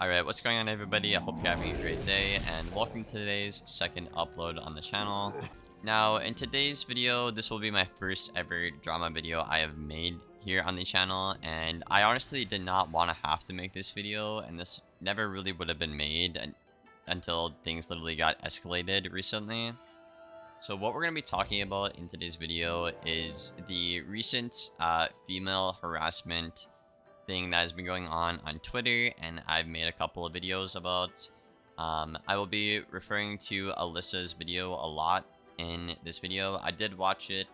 Alright, what's going on everybody? I hope you're having a great day, and welcome to today's second upload on the channel. Now, in today's video, this will be my first ever drama video I have made here on the channel, and I honestly did not want to have to make this video, and this never really would have been made until things literally got escalated recently. So what we're going to be talking about in today's video is the recent female harassment thing that has been going on Twitter, and I've made a couple of videos about. I will be referring to Alyssa's video a lot in this video. I did watch it.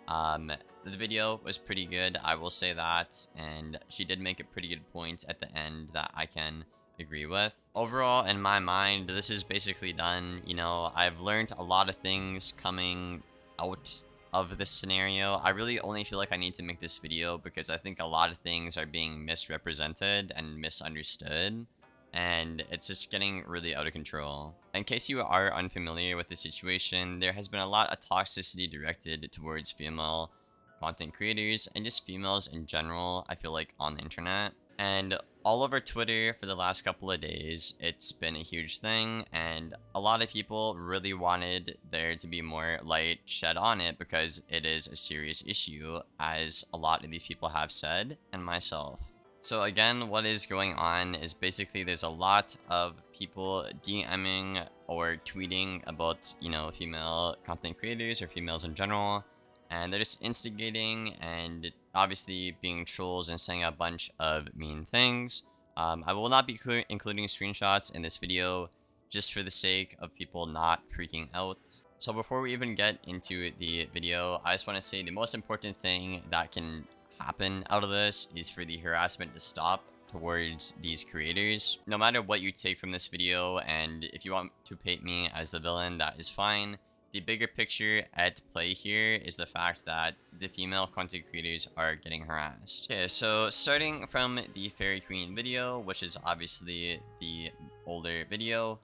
The video was pretty good, I will say that, and she did make a pretty good point at the end that I can agree with. Overall, in my mind, this is basically done. You know, I've learned a lot of things coming out of this scenario. I really only feel like I need to make this video because I think a lot of things are being misrepresented and misunderstood, and it's just getting really out of control. In case you are unfamiliar with the situation, there has been a lot of toxicity directed towards female content creators and just females in general, I feel like, on the internet. And all over Twitter for the last couple of days, it's been a huge thing, and a lot of people really wanted there to be more light shed on it because it is a serious issue, as a lot of these people have said, and myself. So again, what is going on is basically there's a lot of people DMing or tweeting about, you know, female content creators or females in general, and they're just instigating and obviously being trolls and saying a bunch of mean things. I will not be including screenshots in this video just for the sake of people not freaking out. So before we even get into the video, I just want to say the most important thing that can happen out of this is for the harassment to stop towards these creators. No matter what you take from this video, and if you want to paint me as the villain, that is fine. The bigger picture at play here is the fact that the female content creators are getting harassed. Okay, so starting from the Fairy Queen video, which is obviously the older video,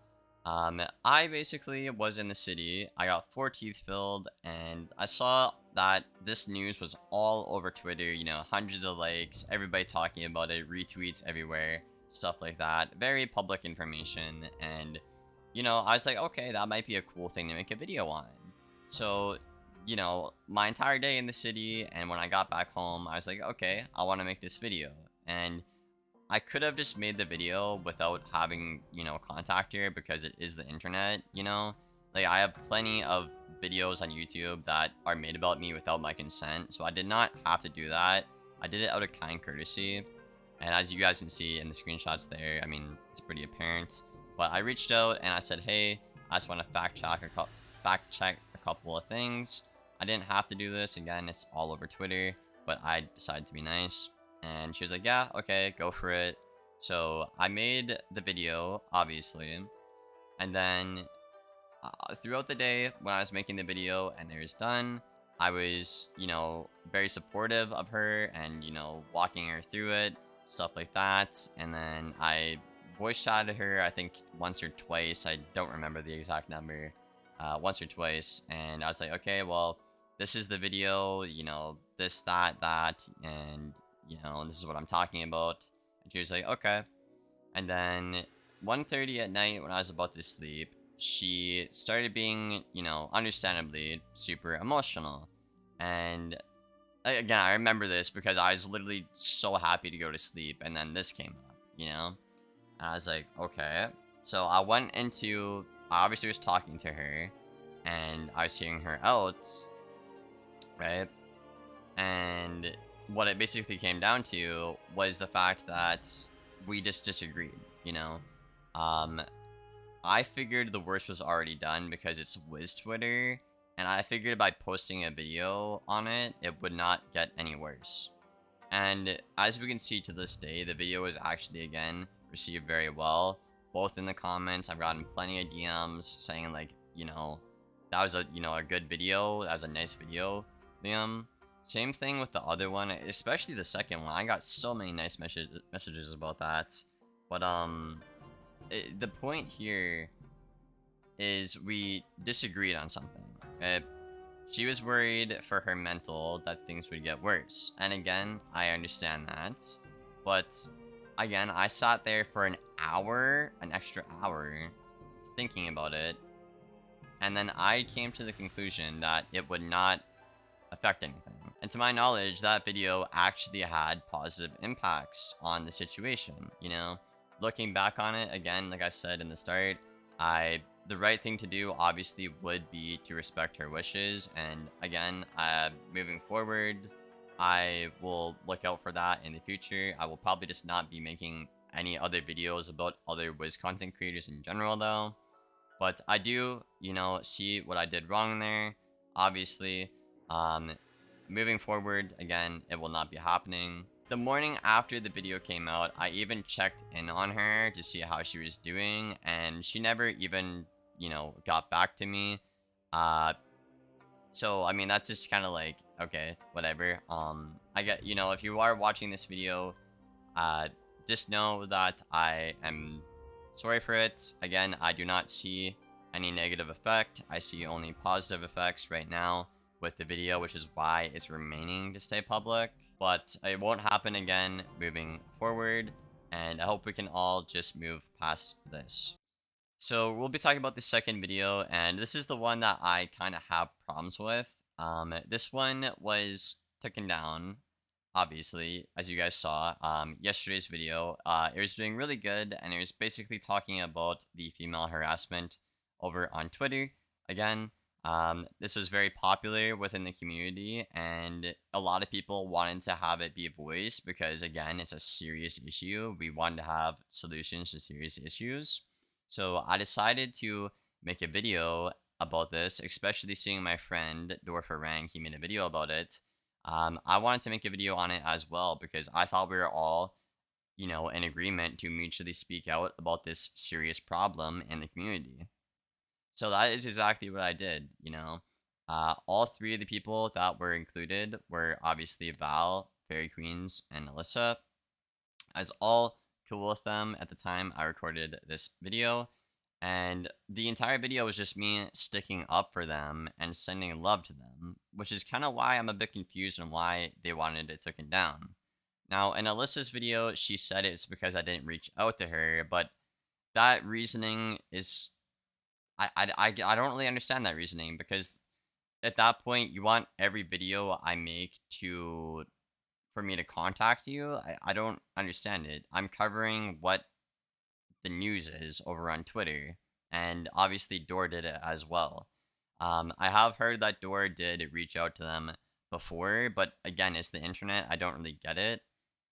I basically was in the city. I got 4 teeth filled, and I saw that this news was all over Twitter, you know, hundreds of likes, everybody talking about it, retweets everywhere, stuff like that. Very public information, and you know, I was like, okay, that might be a cool thing to make a video on. So, you know, my entire day in the city, and when I got back home, I was like, okay, I want to make this video. And I could have just made the video without having, you know, contact her, because it is the internet, you know? Like, I have plenty of videos on YouTube that are made about me without my consent, so I did not have to do that. I did it out of kind courtesy. And as you guys can see in the screenshots there, I mean, it's pretty apparent. But I reached out and I said, hey, I just want to fact check a couple of things. I didn't have to do this. Again, it's all over Twitter, but I decided to be nice. And she was like, yeah, okay, go for it. So I made the video, obviously. And then throughout the day, when I was making the video and it was done, I was, you know, very supportive of her and, you know, walking her through it, stuff like that. And then I voice chatted her, I think once or twice. I don't remember the exact number. Once or twice, and I was like, okay, well, this is the video, you know, this, that, and, you know, this is what I'm talking about. And she was like, okay. And then 1:30 at night, when I was about to sleep, she started being, you know, understandably super emotional. And again, I remember this because I was literally so happy to go to sleep, and then this came up, you know? And I was like, okay. So I went into, I obviously was talking to her, and I was hearing her out, right? And what it basically came down to was the fact that we just disagreed, you know? I figured the worst was already done because it's Wiz Twitter, and I figured by posting a video on it, it would not get any worse. And as we can see to this day, the video is actually, again, received very well, both in the comments. I've gotten plenty of DMs saying, like, you know, that was a, you know, a good video, that was a nice video, Liam. Same thing with the other one, especially the second one. I got so many nice messages about that. But the point here is we disagreed on something, okay? She was worried for her mental that things would get worse, and again, I understand that, but again, I sat there for an an extra hour, thinking about it, and then I came to the conclusion that it would not affect anything. And to my knowledge, that video actually had positive impacts on the situation, you know? Looking back on it, again, like I said in the start, the right thing to do obviously would be to respect her wishes, and again, moving forward, I will look out for that in the future. I will probably just not be making any other videos about other Wiz content creators in general though. But I do, you know, see what I did wrong there. Obviously, um, moving forward, again, it will not be happening. The morning after the video came out, I even checked in on her to see how she was doing, and she never even, you know, got back to me. Uh, so, I mean, that's just kind of like, okay, whatever. I get, you know, if you are watching this video, uh, just know that I am sorry for it. Again, I do not see any negative effect. I see only positive effects right now with the video, which is why it's remaining to stay public. But it won't happen again moving forward, and I hope we can all just move past this. So we'll be talking about the second video, and this is the one that I kind of have problems with. This one was taken down, obviously, as you guys saw. Yesterday's video, it was doing really good, and it was basically talking about the female harassment over on Twitter. Again, this was very popular within the community, and a lot of people wanted to have it be voiced because, again, it's a serious issue. We wanted to have solutions to serious issues. So I decided to make a video about this, especially seeing my friend Dorfer Rank, he made a video about it. I wanted to make a video on it as well because I thought we were all, you know, in agreement to mutually speak out about this serious problem in the community. So that is exactly what I did, you know. All three of the people that were included were obviously Val, Fairy Queens, and Alyssa. I was all cool with them at the time I recorded this video, and the entire video was just me sticking up for them and sending love to them, which is kind of why I'm a bit confused on why they wanted it taken down. Now, in Alyssa's video, she said it's because I didn't reach out to her, but that reasoning is... I don't really understand that reasoning, because at that point, you want every video I make for me to contact you. I don't understand it. I'm covering what the news is over on Twitter, and obviously Dor did it as well. I have heard that Dor did reach out to them before, but again, it's the internet. I don't really get it.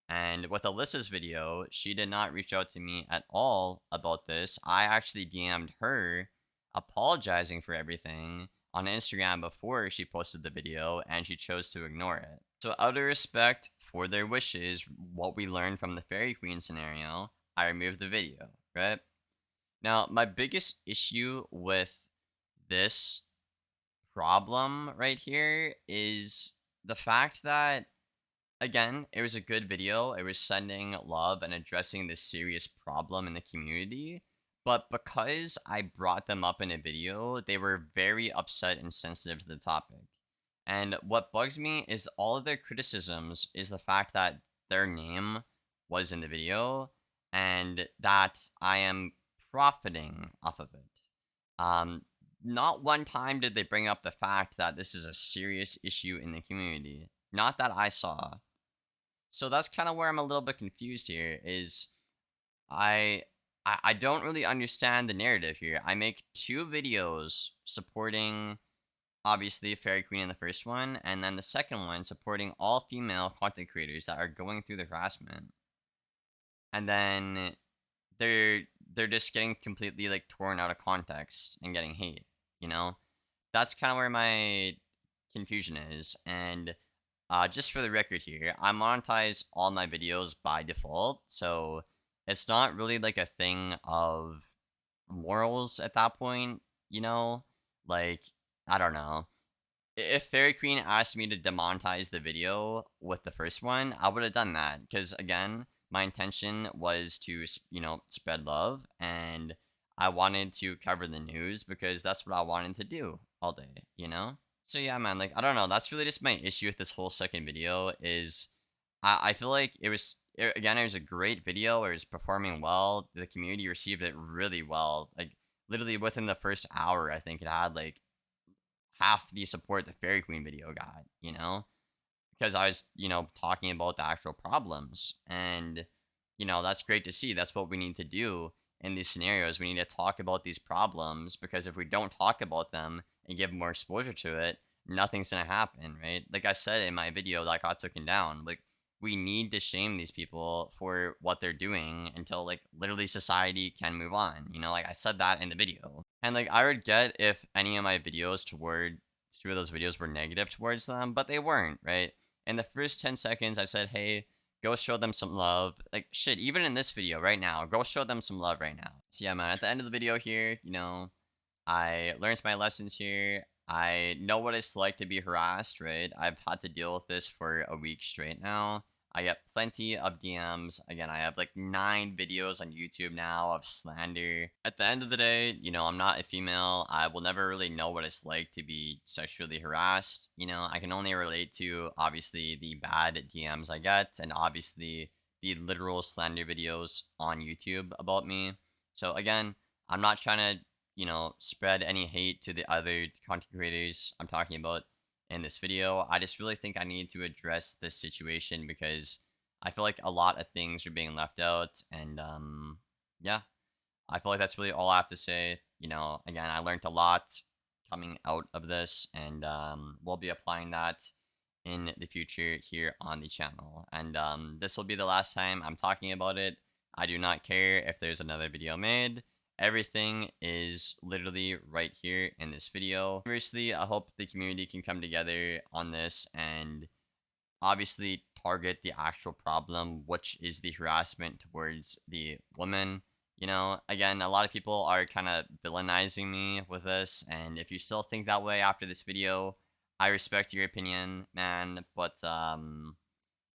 And with Alyssa's video, she did not reach out to me at all about this. I actually DM'd her apologizing for everything on Instagram before she posted the video, and she chose to ignore it. So out of respect for their wishes, what we learned from the Fairy Queen scenario, I removed the video, right? Now, my biggest issue with this problem right here is the fact that, again, it was a good video. It was sending love and addressing this serious problem in the community. But because I brought them up in a video, they were very upset and sensitive to the topic. And what bugs me is all of their criticisms is the fact that their name was in the video and that I am profiting off of it. Not one time did they bring up the fact that this is a serious issue in the community. Not that I saw. So that's kind of where I'm a little bit confused here, is I don't really understand the narrative here. I make 2 videos supporting, obviously, Fairy Queen in the first one, and then the second one supporting all female content creators that are going through the harassment. And then they're just getting completely, like, torn out of context and getting hate, you know? That's kind of where my confusion is. And just for the record here, I monetize all my videos by default, so it's not really like a thing of morals at that point, you know? Like, I don't know. If Fairy Queen asked me to demonetize the video with the first one, I would have done that. Because, again, my intention was to, you know, spread love. And I wanted to cover the news because that's what I wanted to do all day, you know? So, yeah, man, like, I don't know. That's really just my issue with this whole second video is I feel like Again, it was a great video. It was performing well. The community received it really well. Like literally within the first hour, I think it had like half the support the Fairy Queen video got, you know? Because I was, talking about the actual problems. And, that's great to see. That's what we need to do in these scenarios. We need to talk about these problems because if we don't talk about them and give more exposure to it, nothing's going to happen, right? Like I said in my video that got taken down, like, we need to shame these people for what they're doing until like literally society can move on. Like I said that in the video. And like I would get if any of my videos toward two of those videos were negative towards them, but they weren't, right? In the first 10 seconds, I said, hey, go show them some love. Like, shit, even in this video right now, go show them some love right now. So, yeah, man, at the end of the video here, I learned my lessons here. I know what it's like to be harassed, right? I've had to deal with this for a week straight now. I get plenty of DMs. Again, I have like 9 videos on YouTube now of slander. At the end of the day, I'm not a female. I will never really know what it's like to be sexually harassed. I can only relate to obviously the bad DMs I get and obviously the literal slander videos on YouTube about me. So again, I'm not trying to, spread any hate to the other content creators I'm talking about in this video. I just really think I need to address this situation because I feel like a lot of things are being left out. And yeah, I feel like that's really all I have to say. Again, I learned a lot coming out of this, and we'll be applying that in the future here on the channel. And this will be the last time I'm talking about it. I do not care if there's another video made. Everything is literally right here in this video. Seriously, I hope the community can come together on this and obviously target the actual problem, which is the harassment towards the woman. Again, a lot of people are kind of villainizing me with this, and if you still think that way after this video, I respect your opinion, man, but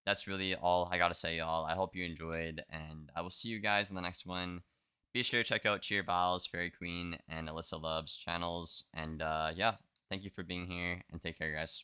that's really all I gotta say, y'all. I hope you enjoyed, and I will see you guys in the next one. Be sure to check out Cheer Val's, Fairy Queen, and Alyssa Love's channels. And yeah, thank you for being here, and take care, guys.